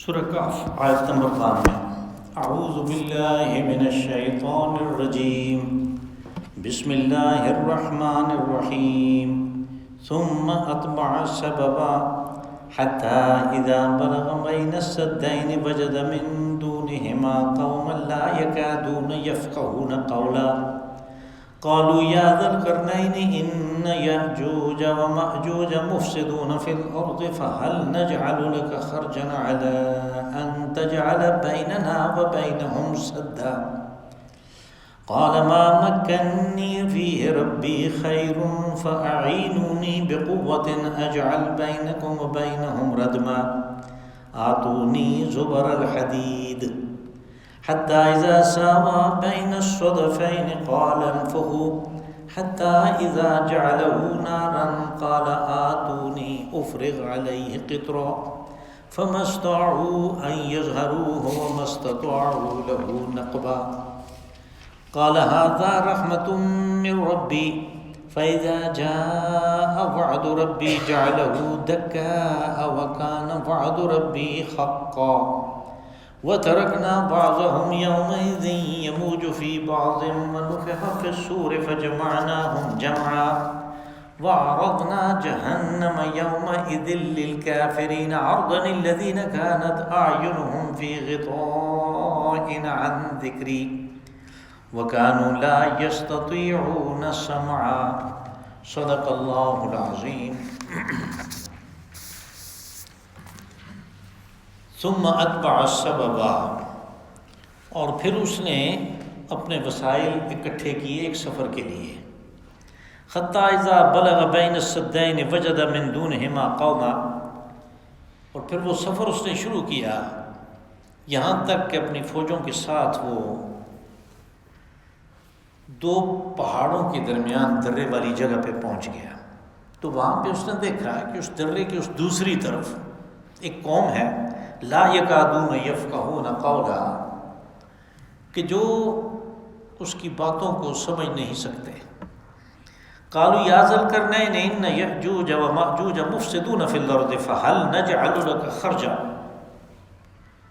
سورہ کہف آیت نمبر 92۔ اعوذ باللہ من الشیطان الرجیم، بسم اللہ الرحمن الرحیم۔ ثم اتبع سببا حتی اذا بلغ بین السدین وجد من دونہما قوما لا یکادون یفقہون قولا قالوا یا ذا القرنین ان یأجوج ومأجوج مفسدون فی الارض فهل نجعل لك خرجا على ان تجعل بیننا وبینهم سدا قال ما مکنی فیہ ربی خیر فأعینونی بقوة اجعل بینکم وبینهم ردما آتونی زبر الحدید حتى إذا ساوى بين الصدفين قال انفخوا حتى إذا جعله نارا قال آتوني أفرغ عليه قطرا فما استطاعوا أن يظهروه وما استطاعوا له نقبا قال هذا رحمة من ربي فإذا جاء وعد ربي جعله دكاء وكان وعد ربي حقا وتركنا بعضهم يومئذ يموج في بعض ونفخ في الصور فجمعناهم جمعا وعرضنا جهنم يومئذ للكافرين عرضا الذين كانت أعينهم في غطاء عن ذكري وكانوا لا يستطيعون سمعا صدق الله العظيم۔ ثم اتبع السببا، اور پھر اس نے اپنے وسائل اکٹھے کیے ایک سفر کے لیے۔ حتی اذا بلغ بین السدین وجد من دونہما قوما، اور پھر وہ سفر اس نے شروع کیا یہاں تک کہ اپنی فوجوں کے ساتھ وہ دو پہاڑوں کے درمیان درے والی جگہ پہ پہنچ گیا۔ تو وہاں پہ اس نے دیکھا کہ اس درے کی اس دوسری طرف ایک قوم ہے لا یکادون یفقہون قولا، کہ جو اس کی باتوں کو سمجھ نہیں سکتے۔ قالوا یا ذا القرنین ان یأجوج ومأجوج مفسدون فی الارض فهل نجعل لك خرجا،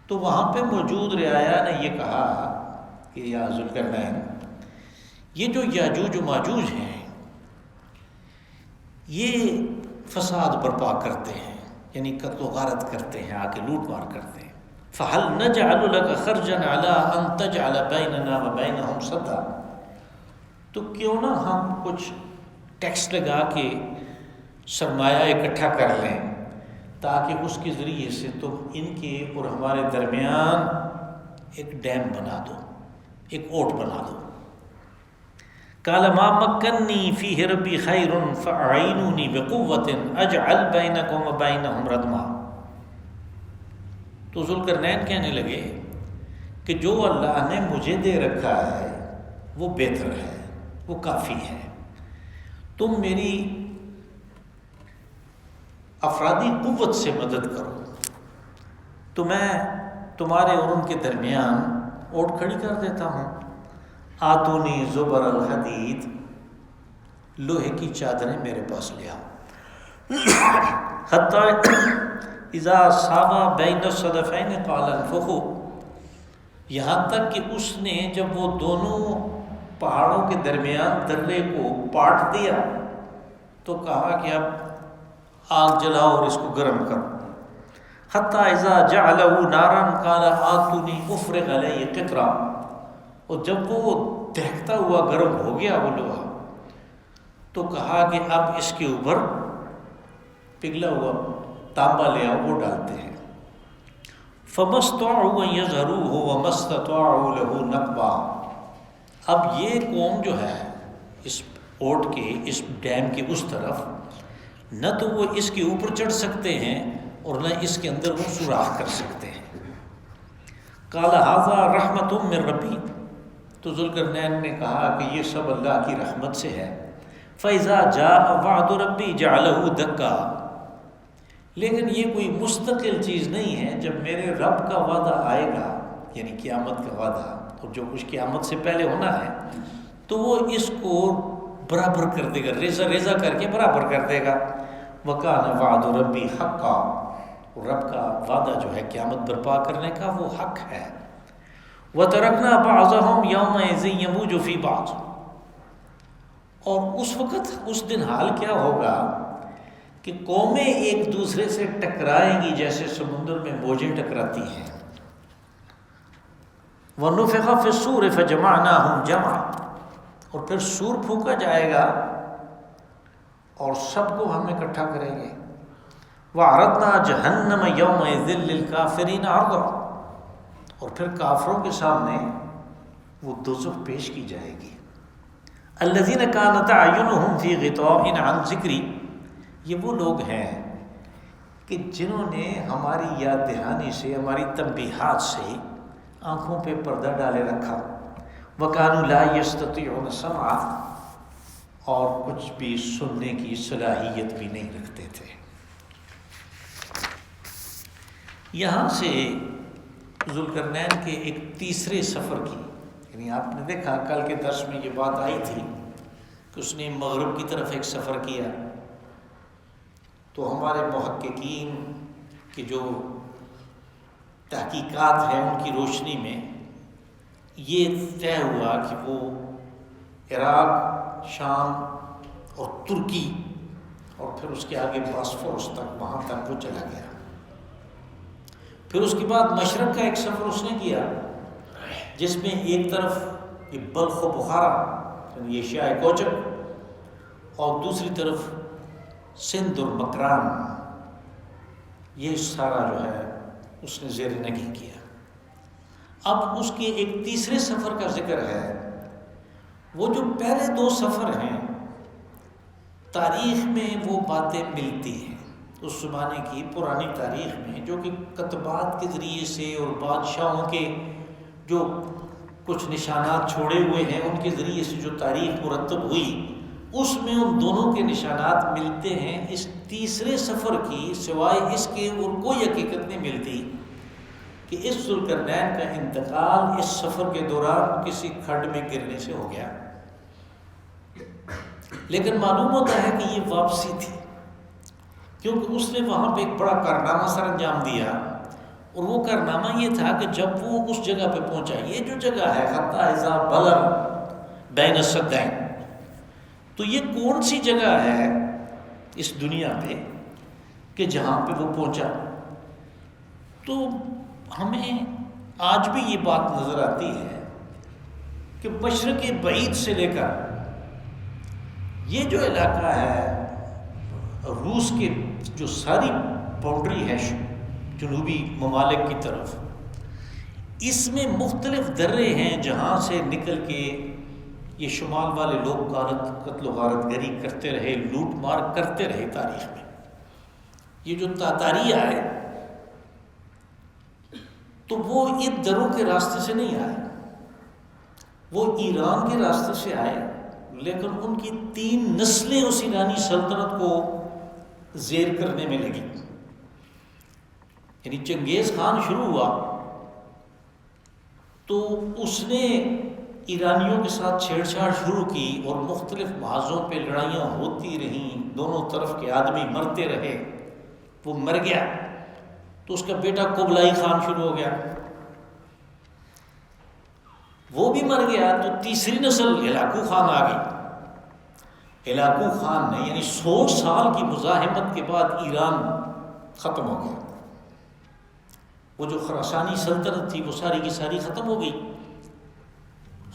تو وہاں پہ موجود رعایا نے یہ کہا کہ یا ذا القرنین، یہ جو یاجوج و ماجوج ہیں یہ فساد برپا کرتے ہیں، یعنی قتل و غارت کرتے ہیں، آ کے لوٹ مار کرتے ہیں۔ فَهَلْ نَجْعَلُ لَكَ خَرْجًا عَلَىٰ أَن تَجْعَلَ بَيْنَنَا وَبَيْنَهُمْ سَدًّا، تو کیوں نہ ہم کچھ ٹیکس لگا کے سرمایہ اکٹھا کر لیں تاکہ اس کے ذریعے سے تم ان کے اور ہمارے درمیان ایک ڈیم بنا دو، ایک اوٹ بنا دو۔ قال ما مکنی فیہ ربی خیر فاعینونی بقوۃ اجعل بینکم وبینہم ردما، تو ذوالقرنین کہنے لگے کہ جو اللہ نے مجھے دے رکھا ہے وہ بہتر ہے، وہ کافی ہے، تم میری افرادی قوت سے مدد کرو تو میں تمہارے اور ان کے درمیان اوٹ کھڑی کر دیتا ہوں۔ آتونی زبر الحدید، لوہے کی چادریں میرے پاس لے آؤ۔ حتی اذا ساوا بین الصدفین قال انفخوا، یہاں تک کہ اس نے جب وہ دونوں پہاڑوں کے درمیان درے کو پاٹ دیا تو کہا کہ اب آگ جلاؤ اور اس کو گرم کرو۔ حتی اذا جعلہ نارا قال آتونی افرغ علیہ قطرا، اور جب وہ دہکتا ہوا گرم ہو گیا وہ لوہا تو کہا کہ اب اس کے اوپر پگھلا ہوا تانبا لے آؤ، وہ ڈالتے ہیں۔ فَمَا اسْتَطَاعُوا أَن يَظْهَرُوهُ وَمَا اسْتَطَاعُوا لَهُ نَقْبًا، اب یہ قوم جو ہے اس اوٹ کے اس ڈیم کے اس طرف نہ تو وہ اس کے اوپر چڑھ سکتے ہیں اور نہ اس کے اندر وہ سوراخ کر سکتے ہیں۔ قَالَ هَذَا رَحْمَةٌ مِّن رَّبِّي، تو ذوالقرنین نے کہا کہ یہ سب اللہ کی رحمت سے ہے۔ فَإِذَا جَاءَ وَعْدُ رَبِّي جَعَلَهُ دَكَّا، لیکن یہ کوئی مستقل چیز نہیں ہے، جب میرے رب کا وعدہ آئے گا یعنی قیامت کا وعدہ اور جو کچھ قیامت سے پہلے ہونا ہے تو وہ اس کو برابر کر دے گا، ریزہ ریزہ کر کے برابر کر دے گا۔ وَكَانَ وَعْدُ رَبِّي حَقًّا، رب کا وعدہ جو ہے قیامت برپا کرنے کا وہ حق ہے۔ وَتَرَكْنَا بَعْضَهُمْ يَوْمَئِذٍ يَمُوجُ فِي بَعْضٍ، اور اس وقت اس دن حال کیا ہوگا کہ قومیں ایک دوسرے سے ٹکرائیں گی جیسے سمندر میں موجیں ٹکراتی ہیں۔ وَنُفِخَ فِي الصُّورِ فَجَمَعْنَاهُمْ جَمْعًا، اور پھر سور پھونکا جائے گا اور سب کو ہم اکٹھا کریں گے۔ وَعَرَضْنَا جَهَنَّمَ يَوْمَئِذٍ لِّلْكَافِرِينَ عَرْضًا، اور پھر کافروں کے سامنے وہ دوزخ پیش کی جائے گی۔ الَّذِينَ كَانَتْ أَعْيُنُهُمْ فِي غِطَاءٍ عَنْ ذِكْرِي، یہ وہ لوگ ہیں کہ جنہوں نے ہماری یاد دہانی سے، ہماری تنبیہات سے آنکھوں پہ پردہ ڈالے رکھا۔ وَكَانُوا لَا يَسْتَطِيعُونَ سَمْعًا، اور کچھ بھی سننے کی صلاحیت بھی نہیں رکھتے تھے۔ یہاں سے ذوالقرنین کے ایک تیسرے سفر کی، یعنی آپ نے دیکھا کل کے درس میں یہ بات آئی تھی کہ اس نے مغرب کی طرف ایک سفر کیا، تو ہمارے محققین کی جو تحقیقات ہیں ان کی روشنی میں یہ طے ہوا کہ وہ عراق، شام اور ترکی اور پھر اس کے آگے باسفورس تک، وہاں تک وہ چلا گیا۔ پھر اس کے بعد مشرق کا ایک سفر اس نے کیا جس میں ایک طرف یہ بلخ و بخارا یعنی ایشیاء کوچک، اور دوسری طرف سندھ اور مکران، یہ سارا جو ہے اس نے زیر نگی کیا۔ اب اس کے ایک تیسرے سفر کا ذکر ہے۔ وہ جو پہلے دو سفر ہیں تاریخ میں وہ باتیں ملتی ہیں، اس زمانے کی پرانی تاریخ میں، جو کہ کتبات کے ذریعے سے اور بادشاہوں کے جو کچھ نشانات چھوڑے ہوئے ہیں ان کے ذریعے سے جو تاریخ مرتب ہوئی، اس میں ان دونوں کے نشانات ملتے ہیں۔ اس تیسرے سفر کی سوائے اس کے اور کوئی حقیقت نہیں ملتی کہ اس ذوالقرنین کا انتقال اس سفر کے دوران کسی کھڈ میں گرنے سے ہو گیا، لیکن معلوم ہوتا ہے کہ یہ واپسی تھی، کیونکہ اس نے وہاں پہ ایک بڑا کارنامہ سر انجام دیا، اور وہ کارنامہ یہ تھا کہ جب وہ اس جگہ پہ پہنچا، یہ جو جگہ ہے حتی اذا بلغ بین السدین، تو یہ کون سی جگہ ہے اس دنیا پہ کہ جہاں پہ وہ پہنچا؟ تو ہمیں آج بھی یہ بات نظر آتی ہے کہ مشرق بعید سے لے کر یہ جو علاقہ ہے روس کے جو ساری باؤنڈری ہے جنوبی ممالک کی طرف، اس میں مختلف درے ہیں جہاں سے نکل کے یہ شمال والے لوگ قتل و غارت گری کرتے رہے، لوٹ مار کرتے رہے تاریخ میں۔ یہ جو تاتاری آئے تو وہ ان دروں کے راستے سے نہیں آئے، وہ ایران کے راستے سے آئے، لیکن ان کی 3 نسلیں اس ایرانی سلطنت کو زیر کرنے میں لگی۔ یعنی چنگیز خان شروع ہوا تو اس نے ایرانیوں کے ساتھ چھیڑ چھاڑ شروع کی اور مختلف محاذوں پہ لڑائیاں ہوتی رہیں، دونوں طرف کے آدمی مرتے رہے، وہ مر گیا تو اس کا بیٹا قبلائی خان شروع ہو گیا، وہ بھی مر گیا تو تیسری نسل ہلاکو خان آ گئی۔ ہلاکو خان نے یعنی 100 سال کی مزاحمت کے بعد ایران ختم ہو گیا، وہ جو خراسانی سلطنت تھی وہ ساری کی ساری ختم ہو گئی۔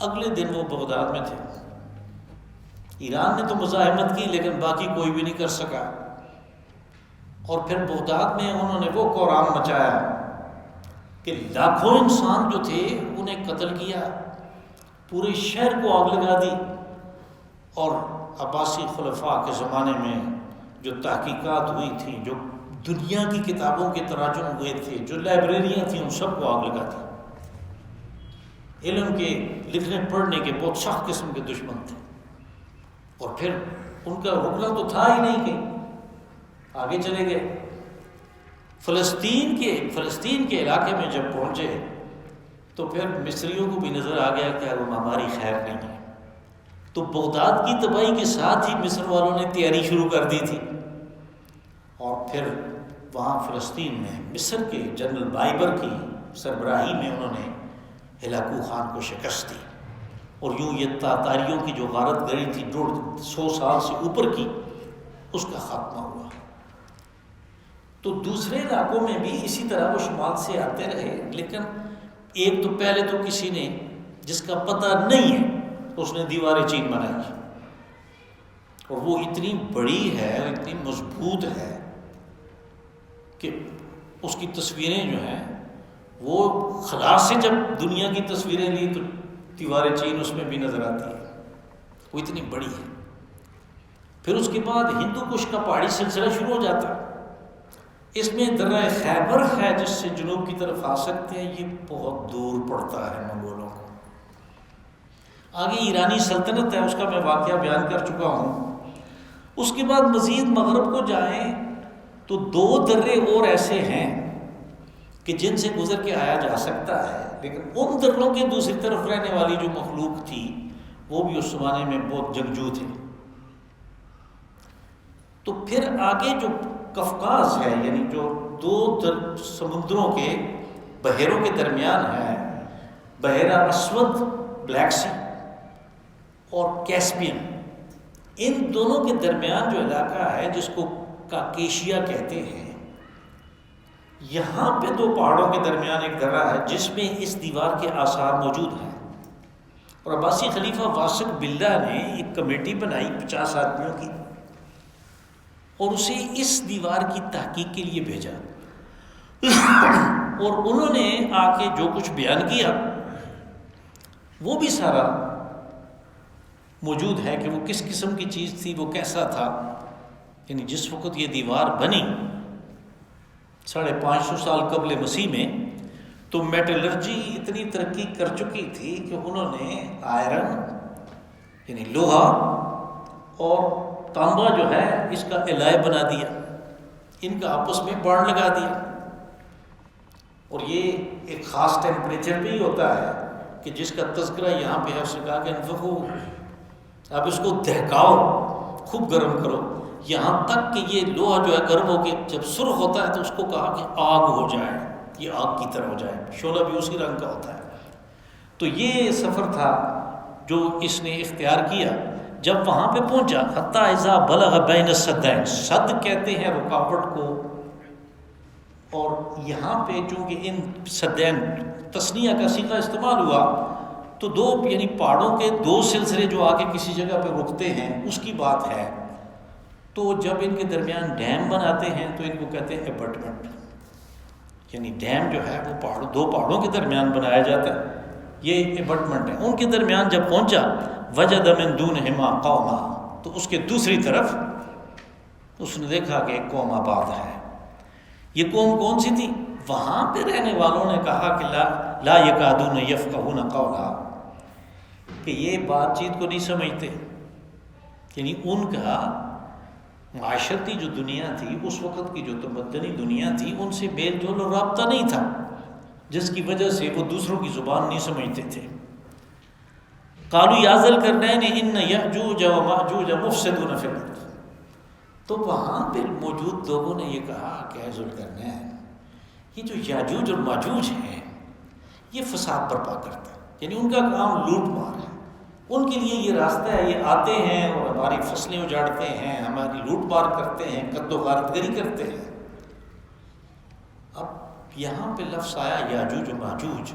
اگلے دن وہ بغداد میں تھے، ایران نے تو مزاحمت کی لیکن باقی کوئی بھی نہیں کر سکا، اور پھر بغداد میں انہوں نے وہ قورام مچایا کہ لاکھوں انسان جو تھے انہیں قتل کیا، پورے شہر کو آگ لگا دی، اور عباسی خلفاء کے زمانے میں جو تحقیقات ہوئی تھیں، جو دنیا کی کتابوں کے تراجم ہوئے تھے، جو لائبریریاں تھیں، ان سب کو آگ لگا دی۔ علم کے لکھنے پڑھنے کے بہت سخت قسم کے دشمن تھے، اور پھر ان کا رکنا تو تھا ہی نہیں کہ آگے چلے گئے۔ فلسطین کے علاقے میں جب پہنچے تو پھر مصریوں کو بھی نظر آ گیا کہ اب ہماری خیر نہیں ہے، تو بغداد کی تباہی کے ساتھ ہی مصر والوں نے تیاری شروع کر دی تھی، اور پھر وہاں فلسطین میں مصر کے جنرل بائبر کی سربراہی میں انہوں نے ہلاکو خان کو شکست دی، اور یوں یہ تاتاریوں کی جو غارت گری تھی 150 سال سے اوپر کی، اس کا خاتمہ ہوا۔ تو دوسرے علاقوں میں بھی اسی طرح وہ شمال سے آتے رہے، لیکن ایک تو پہلے تو کسی نے جس کا پتہ نہیں ہے اس نے دیوار چین بنائی، اور وہ اتنی بڑی ہے، اتنی مضبوط ہے کہ اس کی تصویریں جو ہیں وہ خلا سے جب دنیا کی تصویریں لی تو دیوار چین اس میں بھی نظر آتی ہے، وہ اتنی بڑی ہے۔ پھر اس کے بعد ہندو کش کا پہاڑی سلسلہ شروع ہو جاتا ہے، اس میں درہ خیبر ہے جس سے جنوب کی طرف آ سکتے ہیں، یہ بہت دور پڑتا ہے منگولوں کو۔ آگے ایرانی سلطنت ہے، اس کا میں واقعہ بیان کر چکا ہوں۔ اس کے بعد مزید مغرب کو جائیں تو 2 درے اور ایسے ہیں کہ جن سے گزر کے آیا جا سکتا ہے، لیکن ان دروں کے دوسری طرف رہنے والی جو مخلوق تھی وہ بھی اس زمانے میں بہت جنگجو تھے۔ تو پھر آگے جو قفقاز ہے، یعنی جو 2 سمندروں کے بحیروں کے درمیان ہے، بحیرہ اسود بلیک سی اور کیسپین، ان دونوں کے درمیان جو علاقہ ہے جس کو کاکیشیا کہتے ہیں، یہاں پہ 2 پہاڑوں کے درمیان ایک درہ ہے جس میں اس دیوار کے آثار موجود ہیں، اور عباسی خلیفہ واسق باللہ نے ایک کمیٹی بنائی 50 آدمیوں کی، اور اسے اس دیوار کی تحقیق کے لیے بھیجا، اور انہوں نے آ کے جو کچھ بیان کیا وہ بھی سارا موجود ہے کہ وہ کس قسم کی چیز تھی، وہ کیسا تھا۔ یعنی جس وقت یہ دیوار بنی 550 سال قبل مسیح میں، تو میٹلرجی اتنی ترقی کر چکی تھی کہ انہوں نے آئرن یعنی لوہا اور تانبا جو ہے اس کا الائے بنا دیا، ان کا آپس میں بانڈ لگا دیا، اور یہ ایک خاص ٹیمپریچر پہ ہی ہوتا ہے کہ جس کا تذکرہ یہاں پہ ہے، اس نے کہا کہ انفخو، اب اس کو دہکاؤ، خوب گرم کرو، یہاں تک کہ یہ لوہا جو ہے گرم ہو کے جب سرخ ہوتا ہے تو اس کو کہا کہ آگ ہو جائے، یہ آگ کی طرح ہو جائے، شعلہ بھی اسی رنگ کا ہوتا ہے۔ تو یہ سفر تھا جو اس نے اختیار کیا۔ جب وہاں پہ پہنچا، حتی اذا بلغ بین السدین، سد کہتے ہیں رکاوٹ کو، اور یہاں پہ چونکہ ان سدین تثنیہ کا صیغہ استعمال ہوا تو 2 یعنی پہاڑوں کے 2 سلسلے جو آ کے کسی جگہ پہ رکتے ہیں اس کی بات ہے۔ تو جب ان کے درمیان ڈیم بناتے ہیں تو ان کو کہتے ہیں ایبٹمنٹ، یعنی ڈیم جو ہے وہ 2 پہاڑوں کے درمیان بنایا جاتا ہے، یہ ایبٹمنٹ ہے۔ ان کے درمیان جب پہنچا، وجد من دونہما قوما، تو اس کے دوسری طرف اس نے دیکھا کہ ایک قوم آباد ہے۔ یہ قوم کون سی تھی؟ وہاں پہ رہنے والوں نے کہا کہ لا یکادون یفقہون قولا، کہ یہ بات چیت کو نہیں سمجھتے، یعنی ان کا معاشرتی جو دنیا تھی، اس وقت کی جو تمدنی دنیا تھی، ان سے میل جول اور رابطہ نہیں تھا، جس کی وجہ سے وہ دوسروں کی زبان نہیں سمجھتے تھے۔ قالوا یا ذا القرنین ان یأجوج و مأجوج مفسدون فی الارض، تو وہاں پہ موجود لوگوں نے یہ کہا کہ اے ذوالقرنین، یہ جو یاجوج اور ماجوج ہیں یہ فساد برپا کرتے ہیں، یعنی ان کا کام لوٹ مار ہے، ان کے لیے یہ راستہ ہے، یہ آتے ہیں اور ہماری فصلیں اجاڑتے ہیں، ہماری لوٹ مار کرتے ہیں، قتل و غارت گری کرتے ہیں۔ اب یہاں پہ لفظ آیا یاجوج و ماجوج،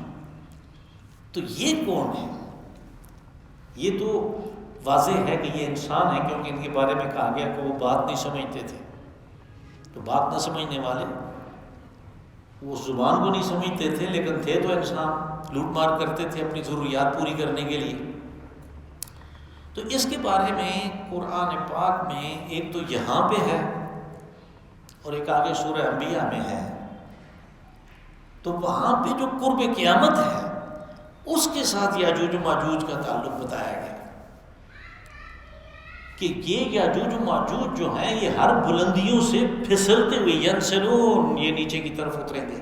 تو یہ کون ہے؟ یہ تو واضح ہے کہ یہ انسان ہے، کیونکہ ان کے بارے میں کہا گیا کہ وہ بات نہیں سمجھتے تھے۔ تو بات نہ سمجھنے والے وہ زبان کو نہیں سمجھتے تھے، لیکن تھے تو انسان، لوٹ مار کرتے تھے اپنی ضروریات پوری کرنے کے لیے۔ تو اس کے بارے میں قرآن پاک میں ایک تو یہاں پہ ہے اور ایک آگے سورہ انبیاء میں ہے۔ تو وہاں پہ جو قرب قیامت ہے اس کے ساتھ یاجوج و ماجوج کا تعلق بتایا گیا کہ یہ یاجوج و ماجوج جو ہیں یہ ہر بلندیوں سے پھسلتے ہوئے ینسلون، یہ نیچے کی طرف اتریں گے۔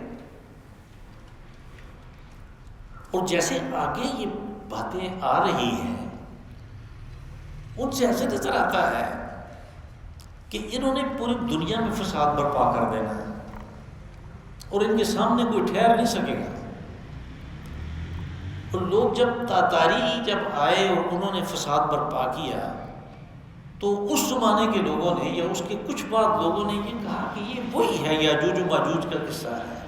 اور جیسے آگے یہ باتیں آ رہی ہیں ان سے ایسے نظر آتا ہے کہ انہوں نے پوری دنیا میں فساد برپا کر دینا ہے، اور ان کے سامنے کوئی ٹھہر نہیں سکے گا۔ اور لوگ جب تاتاری جب آئے اور انہوں نے فساد برپا کیا تو اس زمانے کے لوگوں نے یا اس کے کچھ بعد لوگوں نے یہ کہا کہ یہ وہی ہے یاجوج و ماجوج کا قصہ ہے۔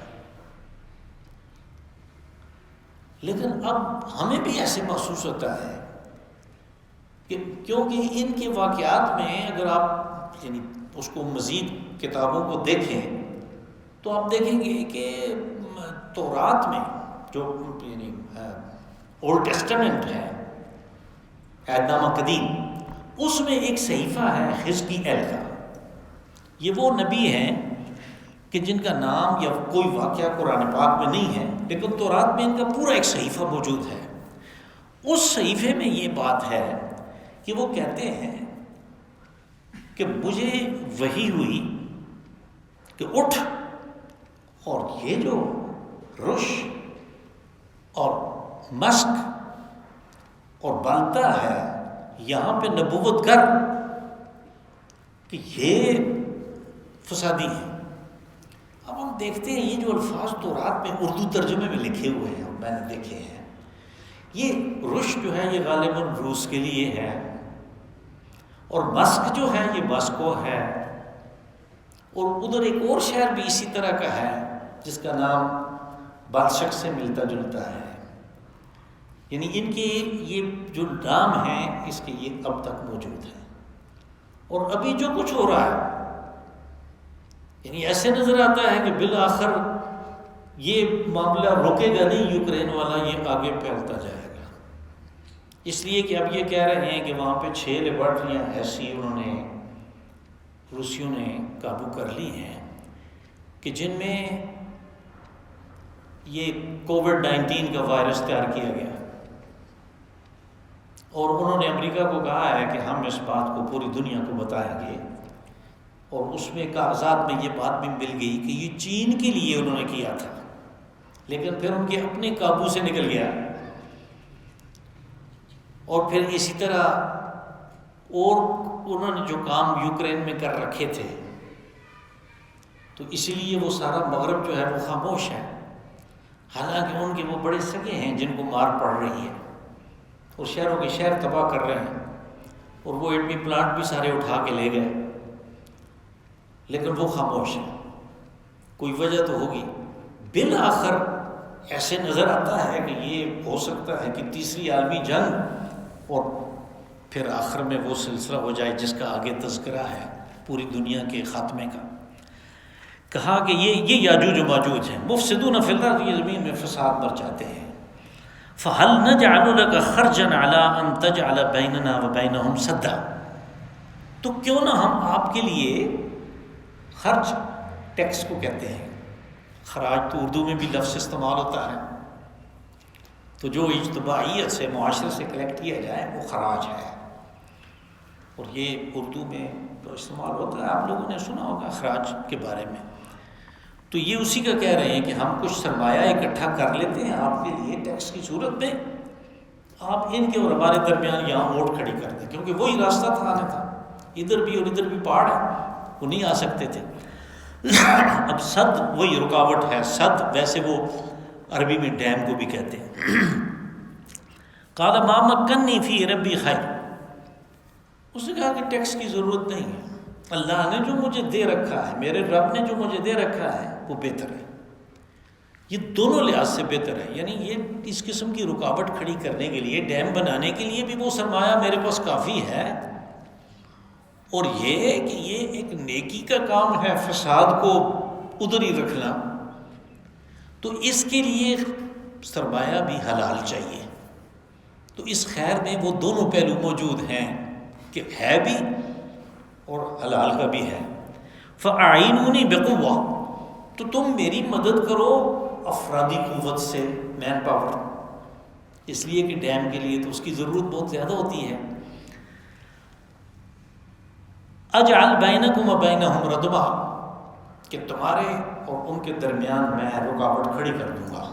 لیکن اب ہمیں بھی ایسے محسوس ہوتا ہے کہ کیونکہ ان کے واقعات میں اگر آپ یعنی اس کو مزید کتابوں کو دیکھیں تو آپ دیکھیں گے کہ تورات میں جو یعنی اولڈ ٹیسٹمنٹ ہے، عہد نامہ قدیم، اس میں ایک صحیفہ ہے حزقیل کا۔ یہ وہ نبی ہیں کہ جن کا نام یا کوئی واقعہ قرآن پاک میں نہیں ہے، لیکن تورات میں ان کا پورا ایک صحیفہ موجود ہے۔ اس صحیفے میں یہ بات ہے کہ وہ کہتے ہیں کہ مجھے وحی ہوئی کہ اٹھ، اور یہ جو رش اور مسک اور بلتا ہے یہاں پہ نبوت کر کہ یہ فسادی ہے۔ اب ہم دیکھتے ہیں یہ جو الفاظ تورات میں اردو ترجمے میں لکھے ہوئے ہیں اور میں نے دیکھے ہیں، یہ رش جو ہے یہ غالباً روس کے لیے ہے، اور مسک جو ہے یہ ماسکو ہے، اور ادھر ایک اور شہر بھی اسی طرح کا ہے جس کا نام بادشک سے ملتا جلتا ہے۔ یعنی ان کے یہ جو نام ہیں اس کے یہ اب تک موجود ہیں، اور ابھی جو کچھ ہو رہا ہے یعنی ایسے نظر آتا ہے کہ بالآخر یہ معاملہ رکے گا نہیں، یوکرین والا، یہ آگے پھیلتا جائے گا۔ اس لیے کہ اب یہ کہہ رہے ہیں کہ وہاں پہ 6 لیبارٹریاں ایسی انہوں نے روسیوں نے قابو کر لی ہیں کہ جن میں یہ کووڈ-19 کا وائرس تیار کیا گیا، اور انہوں نے امریکہ کو کہا ہے کہ ہم اس بات کو پوری دنیا کو بتائیں گے، اور اس میں کاغذات میں یہ بات بھی مل گئی کہ یہ چین کے لیے انہوں نے کیا تھا، لیکن پھر ان کے اپنے قابو سے نکل گیا، اور پھر اسی طرح اور انہوں نے جو کام یوکرین میں کر رکھے تھے، تو اسی لیے وہ سارا مغرب جو ہے وہ خاموش ہے، حالانکہ ان کے وہ بڑے سگے ہیں جن کو مار پڑ رہی ہے اور شہروں کے شہر تباہ کر رہے ہیں، اور وہ ایٹمی پلانٹ بھی سارے اٹھا کے لے گئے، لیکن وہ خاموش ہے۔ کوئی وجہ تو ہوگی۔ بالآخر ایسے نظر آتا ہے کہ یہ ہو سکتا ہے کہ تیسری عالمی جنگ اور پھر آخر میں وہ سلسلہ ہو جائے جس کا آگے تذکرہ ہے پوری دنیا کے خاتمے کا۔ کہا کہ یہ یاجوج و ماجوج ہیں، مفسدون فی الارض، یہ زمین میں فساد برچاتے ہیں۔ فَهَلْ نَجْعَلُ لَكَ خَرْجًا عَلَىٰ أَن تَجْعَلَ بَيْنَنَا وَبَيْنَهُمْ سَدًّا، تو کیوں نہ ہم آپ کے لیے خرچ، ٹیکس کو کہتے ہیں، خراج تو اردو میں بھی لفظ استعمال ہوتا ہے، تو جو اجتماعیت سے معاشرے سے کلیکٹ کیا جائے وہ خراج ہے، اور یہ اردو میں تو استعمال ہوتا ہے، آپ لوگوں نے سنا ہوگا خراج کے بارے میں۔ تو یہ اسی کا کہہ رہے ہیں کہ ہم کچھ سرمایہ اکٹھا کر لیتے ہیں آپ کے لیے ٹیکس کی صورت میں، آپ ان کے اور ہمارے درمیان یہاں ووٹ کھڑی کر دیں، کیونکہ وہی راستہ تھا آنے تھا، ادھر بھی اور ادھر بھی پہاڑ ہے، وہ نہیں آ سکتے تھے۔ اب صد وہی رکاوٹ ہے، صد ویسے وہ عربی میں ڈیم کو بھی کہتے ہیں۔ قال ما مکنی فی ربی خیر، اس نے کہا کہ ٹیکس کی ضرورت نہیں ہے، اللہ نے جو مجھے دے رکھا ہے، میرے رب نے جو مجھے دے رکھا ہے وہ بہتر ہے، یہ دونوں لحاظ سے بہتر ہے۔ یعنی یہ اس قسم کی رکاوٹ کھڑی کرنے کے لیے، ڈیم بنانے کے لیے بھی وہ سرمایہ میرے پاس کافی ہے، اور یہ کہ یہ ایک نیکی کا کام ہے فساد کو ادھر ہی رکھنا، تو اس کے لیے سرمایہ بھی حلال چاہیے۔ تو اس خیر میں وہ دونوں پہلو موجود ہیں کہ ہے بھی اور حلال کا بھی ہے۔ فَأَعِينُونِي بِقُوَّةٍ، تو تم میری مدد کرو افرادی قوت سے، مین پاور، اس لیے کہ ڈیم کے لیے تو اس کی ضرورت بہت زیادہ ہوتی ہے۔ اجعل بینکم وبینہم ردما، کہ تمہارے اور ان کے درمیان میں رکاوٹ کھڑی کر دوں گا۔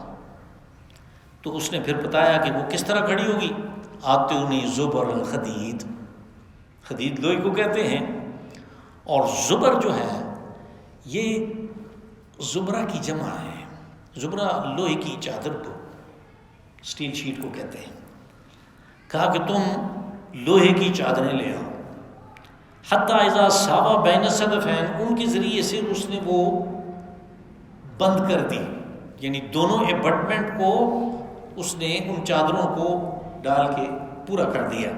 تو اس نے پھر بتایا کہ وہ کس طرح کھڑی ہوگی۔ آتونی زبر الحدید، حدید لوہے کو کہتے ہیں، اور زبر جو ہے یہ زبرہ کی جمع ہے. زبرہ لوہے کی چادر کو، اسٹیل شیٹ کو کہتے ہیں. کہا کہ تم لوہے کی چادریں لے آؤ. حتیٰ اذا ساوا بین الصدفین، ان کے ذریعے سے اس نے وہ بند کر دی، یعنی دونوں ایبٹمنٹ کو اس نے ان چادروں کو ڈال کے پورا کر دیا.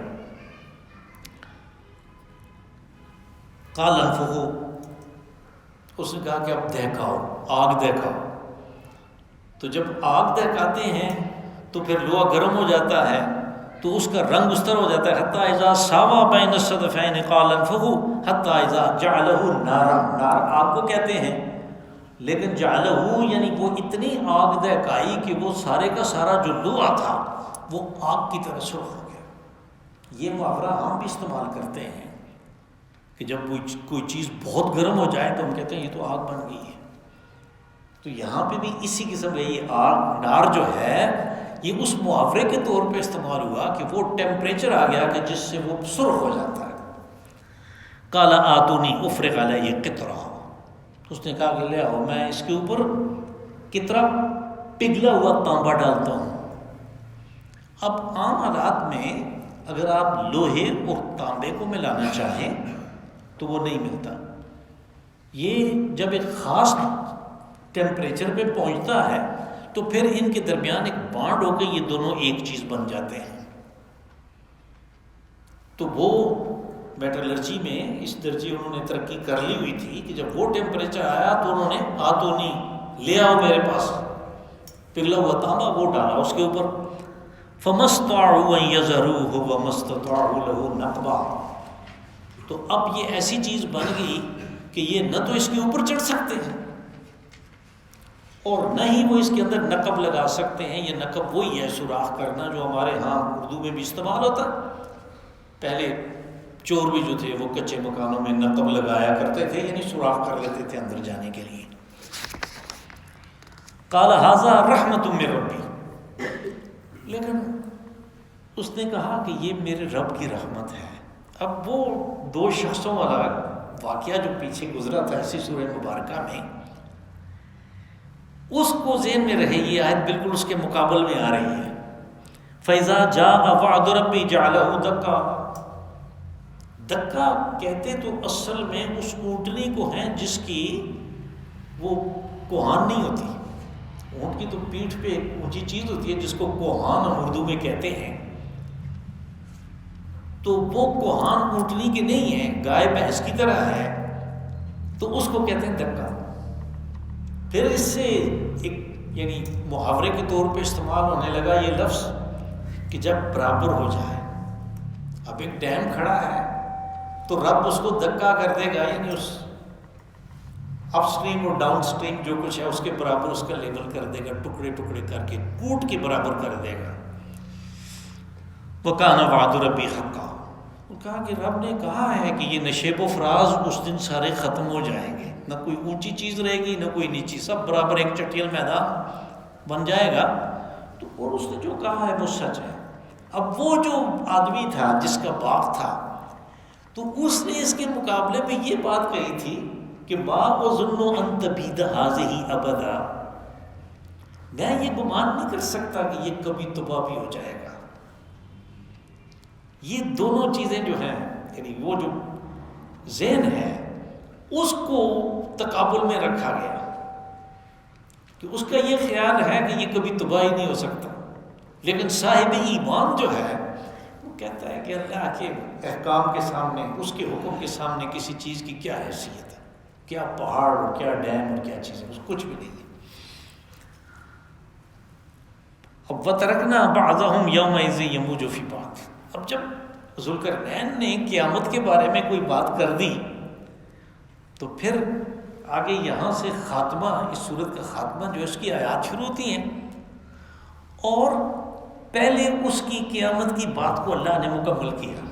قال انفخوا، اس نے کہا کہ اب دہکاؤ، آگ دہکاؤ. تو جب آگ دہکاتے ہیں تو پھر لوہا گرم ہو جاتا ہے تو اس کا رنگ اس طرح ہو جاتا ہے. حتیٰ اذا ساوا بین الصدفین قال انفخوا حتیٰ اذا جعلہ نارا، نار آگ کو کہتے ہیں، لیکن جعلہ یعنی وہ اتنی آگ دہکائی کہ وہ سارے کا سارا جو لوہا تھا وہ آگ کی طرح سرخ ہو گیا. یہ محاورہ ہم بھی استعمال کرتے ہیں کہ جب کوئی چیز بہت گرم ہو جائے تو ہم کہتے ہیں یہ تو آگ بن گئی ہے. تو یہاں پہ بھی اسی قسم کا یہ آگ، نار جو ہے، یہ اس محاورے کے طور پہ استعمال ہوا کہ وہ ٹیمپریچر آ گیا کہ جس سے وہ سرخ ہو جاتا ہے. قال آتونی افرغ علیہ قطرہ، اس نے کہا کہ لے آؤ میں اس کے اوپر قطرہ پگھلا ہوا تانبا ڈالتا ہوں. اب عام حالات میں اگر آپ لوہے اور تانبے کو ملانا چاہیں تو وہ نہیں ملتا. یہ جب ایک خاص ٹیمپریچر پہ پہنچتا ہے تو پھر ان کے درمیان ایک بانڈ ہو کے یہ دونوں ایک چیز بن جاتے ہیں. تو وہ میٹالرجی میں اس درجے انہوں نے ترقی کر لی ہوئی تھی کہ جب وہ ٹیمپریچر آیا تو انہوں نے آتونی لے آؤ میرے پاس، پگھلا ہوا تانبا وہ ڈالا اس کے اوپر. فَمَسْتَطَاعُوا أَن يَظْهَرُوهُ وَمَا اسْتَطَاعُوا لَهُ نَقْبًا. تو اب یہ ایسی چیز بن گئی کہ یہ نہ تو اس کے اوپر چڑھ سکتے ہیں اور نہ ہی وہ اس کے اندر نقب لگا سکتے ہیں. یہ نقب وہی ہے سوراخ کرنا جو ہمارے ہاں اردو میں بھی استعمال ہوتا. پہلے چور بھی جو تھے وہ کچے مکانوں میں نقب لگایا کرتے تھے، یعنی سوراخ کر لیتے تھے اندر جانے کے لیے. قال ھذا رحمت من ربی، لیکن اس نے کہا کہ یہ میرے رب کی رحمت ہے. اب وہ دو شخصوں والا واقعہ جو پیچھے گزرا تھا اسی سورہ مبارکہ میں، اس کو ذہن میں رہے. یہ آیت بالکل اس کے مقابل میں آ رہی ہے. فَإِذَا جَاءَ وَعْدُ رَبِّي جَعَلَهُ دَكَّا. دکا کہتے تو اصل میں اس اونٹنی کو ہیں جس کی وہ کوہان نہیں ہوتی. اونٹ کی تو پیٹھ پہ ایک اونچی چیز ہوتی ہے جس کو کوہان ہم اردو میں کہتے ہیں. تو وہ کوہان اونٹنی کے نہیں ہے، گائے بھینس کی طرح ہے، تو اس کو کہتے ہیں دکا. پھر اس سے ایک یعنی محاورے کے طور پہ استعمال ہونے لگا یہ لفظ کہ جب برابر ہو جائے. اب ایک ڈیم کھڑا ہے تو رب اس کو دکا کر دے گا، یعنی اس اپ سٹریم اور ڈاؤن سٹریم جو کچھ ہے اس کے برابر اس کا لیول کر دے گا، ٹکڑے ٹکڑے کر کے کوٹ کے برابر کر دے گا. وَكَانَ وَعْدُ رَبِّي حَقًّا. کہا کہ رب نے کہا ہے کہ یہ نشیب و فراز اس دن سارے ختم ہو جائیں گے، نہ کوئی اونچی چیز رہے گی نہ کوئی نیچی، سب برابر ایک چٹیل میدان بن جائے گا. تو اور اس نے جو کہا ہے وہ سچ ہے. اب وہ جو آدمی تھا جس کا باغ تھا تو اس نے اس کے مقابلے میں یہ بات کہی تھی کہ ما اظن ان تبید هذه ابدا، میں یہ گمان نہیں کر سکتا کہ یہ کبھی تباہ بھی ہو جائے گا. یہ دونوں چیزیں جو ہیں یعنی وہ جو ذہن ہے اس کو تقابل میں رکھا گیا کہ اس کا یہ خیال ہے کہ یہ کبھی تباہ ہی نہیں ہو سکتا، لیکن صاحب ایمان جو ہے وہ کہتا ہے کہ اللہ کے احکام کے سامنے، اس کے حکم کے سامنے کسی چیز کی کیا حیثیت ہے، کیا پہاڑ اور کیا ڈیم اور کیا چیزیں، اس کچھ بھی نہیں ہے. اب وَتَرَكْنَا بَعْضَهُمْ يَوْمَئِذٍ يَمُوجُ فِي بَعْضٍ. اب جب ذوالقرنین نے قیامت کے بارے میں کوئی بات کر دی تو پھر آگے یہاں سے خاتمہ، اس صورت کا خاتمہ جو اس کی آیات شروع ہوتی ہیں، اور پہلے اس کی قیامت کی بات کو اللہ نے مکمل کیا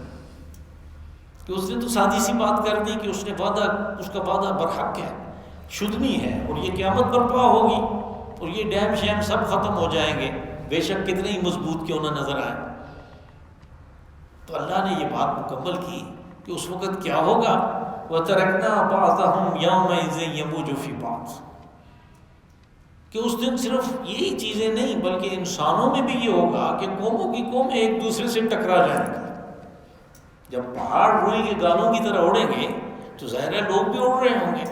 کہ اس نے تو سادی سی بات کر دی کہ اس نے وعدہ، اس کا وعدہ برحق ہے، شدنی ہے، اور یہ قیامت برپا ہوگی اور یہ ڈیم شیم سب ختم ہو جائیں گے، بے شک کتنے ہی مضبوط کیوں نہ نظر آئے. تو اللہ نے یہ بات مکمل کی کہ اس وقت کیا ہوگا. وَتَرَكْنَا بَعْضَهُمْ يَوْمَئِذٍ يَمُوجُ فِي بَعْضٍ. کہ اس دن صرف یہی چیزیں نہیں بلکہ انسانوں میں بھی یہ ہوگا کہ قوموں کی قوم ایک دوسرے سے ٹکرا جائیں گی. جب پہاڑ روئی کے گالوں کی طرح اڑیں گے تو ظاہر ہے لوگ بھی اڑ رہے ہوں گے،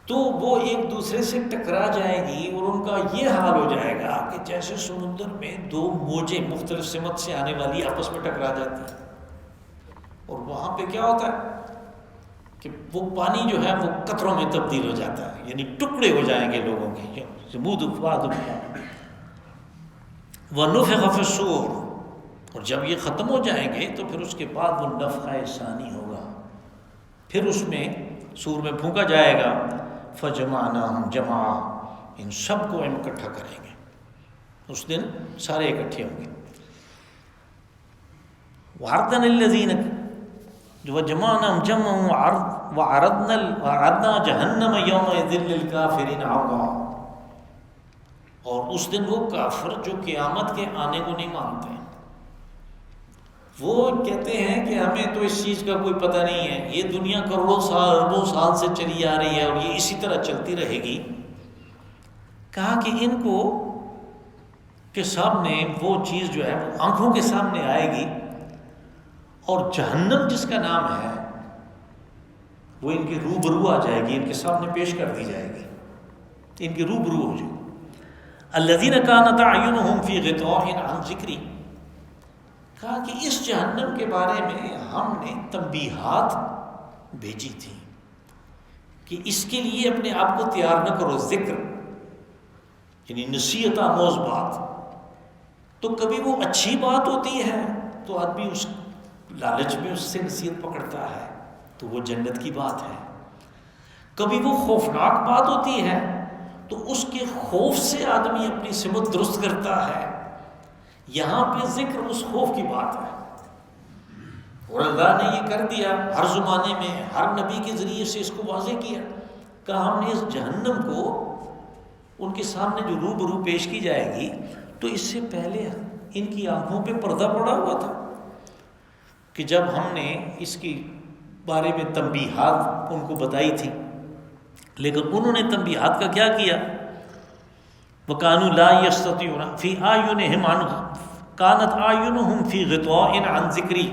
تو وہ ایک دوسرے سے ٹکرا جائے گی اور ان کا یہ حال ہو جائے گا کہ جیسے سمندر میں دو موجیں مختلف سمت سے آنے والی آپس میں ٹکرا جاتی ہیں. اور وہاں پہ کیا ہوتا ہے کہ وہ پانی جو ہے وہ قطروں میں تبدیل ہو جاتا ہے، یعنی ٹکڑے ہو جائیں گے لوگوں کے. وَنُفِخَ فِي الصُّورِ، اور جب یہ ختم ہو جائیں گے تو پھر اس کے بعد وہ نفخہ ثانی ہوگا، پھر اس میں سور میں پھونکا جائے گا. فَجَمَعْنَاهُمْ جَمْعًا، ان سب کو ہم اکٹھا کریں گے. اس دن سارے اکٹھے ہوں گے. وَعَرْضَنَا الَّذِينَ وَجَمَعْنَاهُمْ جَمْعًا وَعَرَضْنَا جَهَنَّمَ يَوْمَئِذٍ لِّلْكَافِرِينَ عَرْضًا، اور اس دن وہ کافر جو قیامت کے آنے کو نہیں مانتے، وہ کہتے ہیں کہ ہمیں تو اس چیز کا کوئی پتہ نہیں ہے، یہ دنیا کروڑوں سال اربوں سال سے چلی آ رہی ہے اور یہ اسی طرح چلتی رہے گی. کہا کہ ان کو کے سامنے وہ چیز جو ہے وہ آنکھوں کے سامنے آئے گی، اور جہنم جس کا نام ہے وہ ان کے روبرو آ جائے گی، ان کے سامنے پیش کر دی جائے گی، ان کے روبرو ہو جائے. الذین کانت اعینہم فی غطاء عن ذکری، کہا کہ اس جہنم کے بارے میں ہم نے تنبیہات بھیجی تھی کہ اس کے لیے اپنے آپ کو تیار نہ کرو. ذکر یعنی نصیحت آموز بات، تو کبھی وہ اچھی بات ہوتی ہے تو آدمی اس لالچ میں اس سے نصیحت پکڑتا ہے تو وہ جنت کی بات ہے. کبھی وہ خوفناک بات ہوتی ہے تو اس کے خوف سے آدمی اپنی سمت درست کرتا ہے. یہاں پہ ذکر اس خوف کی بات ہے، اور اللہ نے یہ کر دیا ہر زمانے میں ہر نبی کے ذریعے سے اس کو واضح کیا کہ ہم نے اس جہنم کو ان کے سامنے جو روبرو پیش کی جائے گی تو اس سے پہلے ان کی آنکھوں پہ پردہ پڑا ہوا تھا کہ جب ہم نے اس کے بارے میں تنبیہات ان کو بتائی تھی، لیکن انہوں نے تنبیہات کا کیا کیا؟ وَكَانُوا لَا يَسْتَطِيعُونَ فِي أَعْيُنِهِمْ كَانَتْ أَعْيُنُهُمْ فِي غِطَاءٍ عَنْ ذِكْرِي،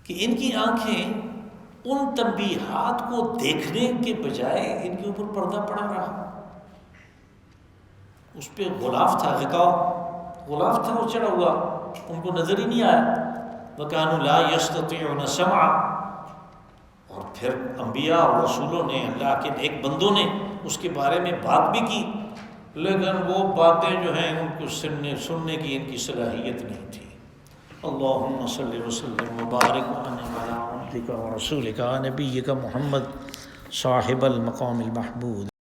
کہ ان کی آنکھیں ان تنبیہات کو دیکھنے کے بجائے ان کے اوپر پردہ پڑا رہا. اس پہ غلاف تھا، غلاف تھا، وہ چڑھا ہوا، ان کو نظر ہی نہیں آیا. وَكَانُوا لَا يَسْتَطِيعُونَ سَمْعًا، اور پھر انبیاء اور رسولوں نے، اللہ کے نیک بندوں نے اس کے بارے میں بات بھی کی، لیکن وہ باتیں جو ہیں ان کو سننے کی ان کی صلاحیت نہیں تھی. اللہم صلی وسلم وبارک وانعم علی عبدک ورسولک نبیک محمد صاحب المقام المحمود.